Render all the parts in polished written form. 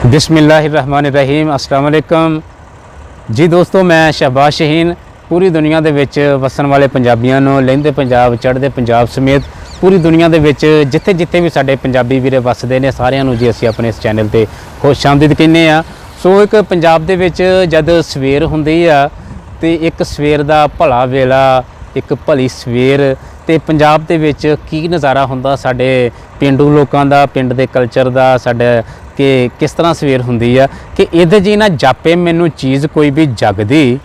बिस्मिल्लाहिर्रहमानिर्रहीम अस्सलाम वालेकुम जी दोस्तों, मैं शहबाज शहीन पूरी दुनिया ਦੇ ਵਿੱਚ ਵਸਣ ਵਾਲੇ ਪੰਜਾਬੀਆਂ ਨੂੰ ਲਹਿੰਦੇ ਪੰਜਾਬ ਚੜ੍ਹਦੇ ਪੰਜਾਬ ਸਮੇਤ ਪੂਰੀ ਦੁਨੀਆ ਦੇ ਵਿੱਚ ਜਿੱਥੇ ਵੀ ਸਾਡੇ ਪੰਜਾਬੀ ਵੀਰੇ ਵਸਦੇ ਨੇ ਸਾਰਿਆਂ ਨੂੰ ਜੀ ਅਸੀਂ ਆਪਣੇ ਇਸ ਚੈਨਲ ਤੇ ਖੁਸ਼ ਆਮਦੀਦ ਕਹਿੰਦੇ ਆ। ਸੋ ਇੱਕ ਪੰਜਾਬ ਦੇ ਵਿੱਚ ਜਦ ਸਵੇਰ ਹੁੰਦੀ ਆ ਤੇ ਇੱਕ ਸਵੇਰ ਦਾ ਭਲਾ ਵੇਲਾ, ਇੱਕ ਭਲੀ ਸਵੇਰ ਤੇ ਪੰਜਾਬ ਦੇ ਵਿੱਚ ਕੀ ਨਜ਼ਾਰਾ ਹੁੰਦਾ ਸਾਡੇ ਪਿੰਡੂ ਲੋਕਾਂ ਦਾ, ਪਿੰਡ ਦੇ ਕਲਚਰ ਦਾ, ਸਾਡਾ ਕਿ ਕਿਸ ਤਰ੍ਹਾਂ ਸਵੇਰ ਹੁੰਦੀ ਆ ਕਿ ਇਹਦੇ ਜੀ ਨਾ ਜਾਪੇ ਮੈਨੂੰ ਚੀਜ਼ ਕੋਈ ਵੀ ਜਗਦੀ,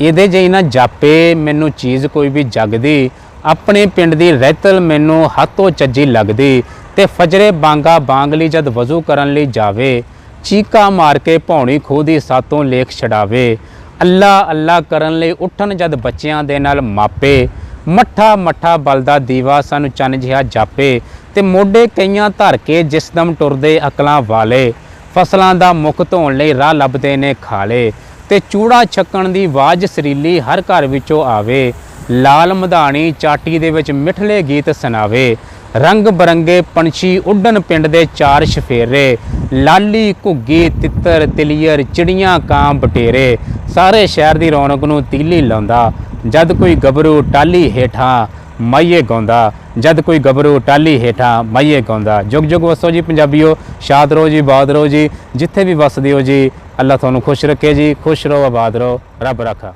ਇਹਦੇ ਜੀ ਨਾ ਜਾਪੇ ਮੈਨੂੰ ਚੀਜ਼ ਕੋਈ ਵੀ ਜਗਦੀ, ਆਪਣੇ ਪਿੰਡ ਦੀ ਰਹਿਤਲ ਮੈਨੂੰ ਹੱਥੋਂ ਚੱਜੀ ਲੱਗਦੀ ਤੇ ਫਜਰੇ ਬਾਂਗਾ ਬਾਂਗ ਲਈ ਜਦ ਵਜ਼ੂ ਕਰਨ ਲਈ ਜਾਵੇ, ਚੀਕਾ ਮਾਰ ਕੇ ਭੌਣੀ ਖੂਹ ਦੀ ਸਾਤੋਂ ਲੇਖ ਛਡਾਵੇ, ਅੱਲਾ ਅੱਲਾ ਕਰਨ ਲਈ ਉੱਠਣ ਜਦ ਬੱਚਿਆਂ ਦੇ ਨਾਲ ਮਾਪੇ, ਮੱਠਾ ਮੱਠਾ ਬਲਦਾ ਦੀਵਾ ਸਾਨੂੰ ਚੰਨ ਜਿਹਾ ਜਾਪੇ ਤੇ ਮੋਢੇ ਕਈਆਂ ਧਰ ਕੇ ਜਿਸ ਦਮ ਟੁਰਦੇ ਅਕਲਾਂ ਵਾਲੇ, ਫਸਲਾਂ ਦਾ ਮੁੱਖ ਧੋਣ ਲਈ ਰਾਹ ਲੱਭਦੇ ਨੇ ਖਾਲੇ ਤੇ ਚੂੜਾ ਛੱਕਣ ਦੀ ਆਵਾਜ਼ ਸਰੀਲੀ ਹਰ ਘਰ ਵਿੱਚੋਂ ਆਵੇ, ਲਾਲ ਮਧਾਣੀ ਚਾਟੀ ਦੇ ਵਿੱਚ ਮਿੱਠਲੇ ਗੀਤ ਸੁਣਾਵੇ, ਰੰਗ ਬਰੰਗੇ ਪੰਛੀ ਉੱਡਣ ਪਿੰਡ ਦੇ ਚਾਰ ਸ਼ਫੇਰੇ, ਲਾਲੀ ਘੁੱਗੀ ਤਿੱਤਰ ਤਿਲੀਅਰ ਚਿੜੀਆਂ ਕਾਂ ਬਟੇਰੇ, ਸਾਰੇ ਸ਼ਹਿਰ ਦੀ ਰੌਣਕ ਨੂੰ ਤੀਲੀ ਲਾਉਂਦਾ ਜਦ ਕੋਈ ਗੱਭਰੂ ਟਾਲੀ ਹੇਠਾਂ ਮਾਈਏ ਗਾਉਂਦਾ, ਜਦ ਕੋਈ ਗੱਭਰੂ ਟਾਲੀ ਹੇਠਾਂ ਮਾਈਏ ਗਾਉਂਦਾ। ਜੁਗ ਜੁਗ ਵਸੋ ਜੀ ਪੰਜਾਬੀਓ, ਸ਼ਾਦ ਰਹੋ ਜੀ, ਬਾਦ ਰਹੋ ਜੀ, ਜਿੱਥੇ ਵੀ ਵਸਦੇ ਹੋ ਜੀ। ਅੱਲਾ ਤੁਹਾਨੂੰ ਖੁਸ਼ ਰੱਖੇ ਜੀ, ਖੁਸ਼ ਰਹੋ, ਆਬਾਦ ਰਹੋ, ਰੱਬ ਰਾਖਾ।